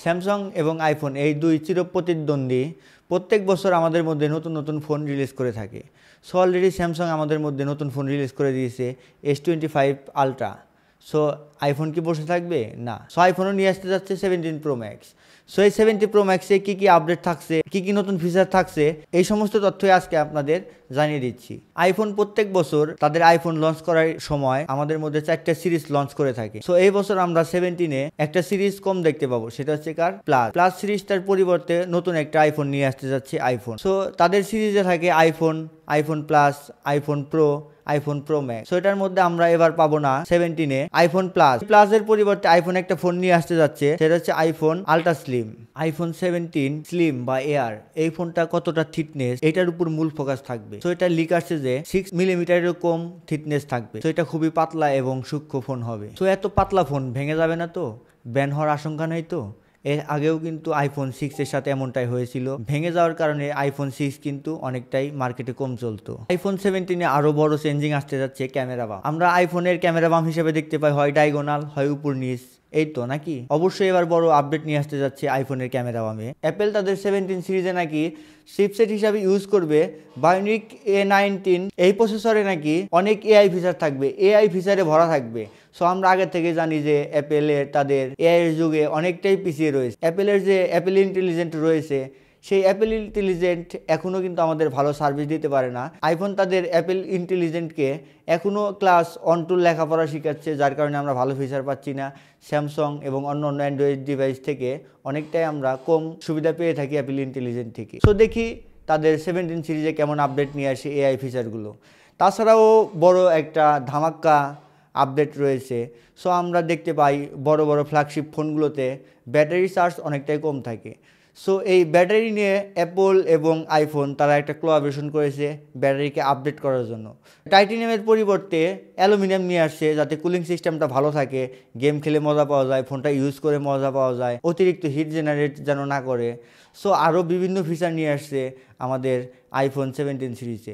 Samsung এবং iPhone এই দুই চিরপ্রতিদ্বন্দ্বী প্রত্যেক বছর আমাদের মধ্যে নতুন নতুন ফোন রিলিজ করে থাকে। সো অলরেডি স্যামসাং আমাদের মধ্যে নতুন ফোন রিলিজ করে দিয়েছে S25 আলট্রা। সো আইফোন কি বসে থাকবে? না। সো আইফোনও নিয়ে আসতে যাচ্ছে 17 প্রো ম্যাক্স। সো এই 70 প্রো ম্যাক্সে কী কী আপডেট থাকছে, কী কী নতুন ফিচার থাকছে, এই সমস্ত তথ্যই আজকে আপনাদের জানিয়ে দিচ্ছি। আইফোন প্রত্যেক বছর তাদের আইফোন লঞ্চ করার সময় আমাদের মধ্যে 4টা সিরিজ লঞ্চ করে থাকে। সো এই বছর আমরা 17-এ একটা সিরিজ কম দেখতে পাবো, সেটা হচ্ছে কার প্লাস সিরিজটার পরিবর্তে নতুন একটা আইফোন নিয়ে আসতে যাচ্ছে আইফোন। সো তাদের সিরিজে থাকে iPhone plus, iPhone pro, iPhone pro max. So এটার মধ্যে আমরা এবার পাবো না 17-এ আইফোন প্লাসের পরিবর্তে আইফোন একটা ফোন নিয়ে আসতে যাচ্ছে, সেটা হচ্ছে iPhone ultra slim. IPhone 17 slim বা এয়ার, এই ফোনটা কতটা থিকনেস এটার উপর মূল ফোকাস থাকবে। সো এটা লিক আসছে যে 6 মিলিমিটারের কম থিকনেস থাকবে। সো এটা খুবই পাতলা এবং সূক্ষ্ম ফোন হবে। সো এত পাতলা ফোন ভেঙে যাবে না তো? ব্যান হওয়ার আশঙ্কা নেই তো? এর আগেও কিন্তু আইফোন 6-এর সাথে এমনটাই হয়েছিল, ভেঙে যাওয়ার কারণে আইফোন 6 কিন্তু অনেকটাই মার্কেটে কম চলতো। আইফোন 17-এ আরো বড় চেঞ্জিং আসতে যাচ্ছে ক্যামেরা বাম। আমরা আইফোনের ক্যামেরা বাম হিসেবে দেখতে পাই হয় ডায়াগোনাল, হয় উপর নিচ, এই তো নাকি? অবশ্যই এবার বড় আপডেট নিয়ে আসতে যাচ্ছে আইফোনের ক্যামেরা বামে। অ্যাপেল তাদের 17 সিরিজে নাকি চিপসেট হিসাবে ইউজ করবে বায়োনিক A19। এই প্রসেসরে নাকি অনেক এআই ফিচার থাকবে, এআই ফিচারে ভরা থাকবে। সো আমরা আগে থেকে জানি যে অ্যাপেলের তাদের এআই এর যুগে অনেকটাই পিছিয়ে রয়েছে। অ্যাপেলের যে অ্যাপেল ইন্টেলিজেন্ট রয়েছে, সেই অ্যাপেল ইন্টেলিজেন্ট এখনও কিন্তু আমাদের ভালো সার্ভিস দিতে পারে না। আইফোন তাদের অ্যাপেল ইন্টেলিজেন্টকে এখনও ক্লাস 1-2 লেখাপড়া শেখাচ্ছে, যার কারণে আমরা ভালো ফিচার পাচ্ছি না। স্যামসাং এবং অন্য অ্যান্ড্রয়েড ডিভাইস থেকে অনেকটাই আমরা কম সুবিধা পেয়ে থাকি অ্যাপেল ইন্টেলিজেন্ট থেকে। সো দেখি তাদের 17 সিরিজে কেমন আপডেট নিয়ে আসে এআই ফিচারগুলো। তাছাড়াও বড় একটা ধামাক্কা আপডেট রয়েছে। সো আমরা দেখতে পাই বড় বড় ফ্ল্যাগশিপ ফোনগুলোতে ব্যাটারি চার্জ অনেকটাই কম থাকে। সো এই ব্যাটারি নিয়ে অ্যাপল এবং আইফোন তারা একটা কোলাবোরেশন করেছে ব্যাটারিকে আপডেট করার জন্য। টাইটানিয়ামের পরিবর্তে অ্যালুমিনিয়াম নিয়ে আসছে, যাতে কুলিং সিস্টেমটা ভালো থাকে, গেম খেলে মজা পাওয়া যায়, ফোনটা ইউজ করে মজা পাওয়া যায়, অতিরিক্ত হিট জেনারেট যেন না করে। সো আরও বিভিন্ন ফিচার নিয়ে আসছে আমাদের আইফোন 17 সিরিজে।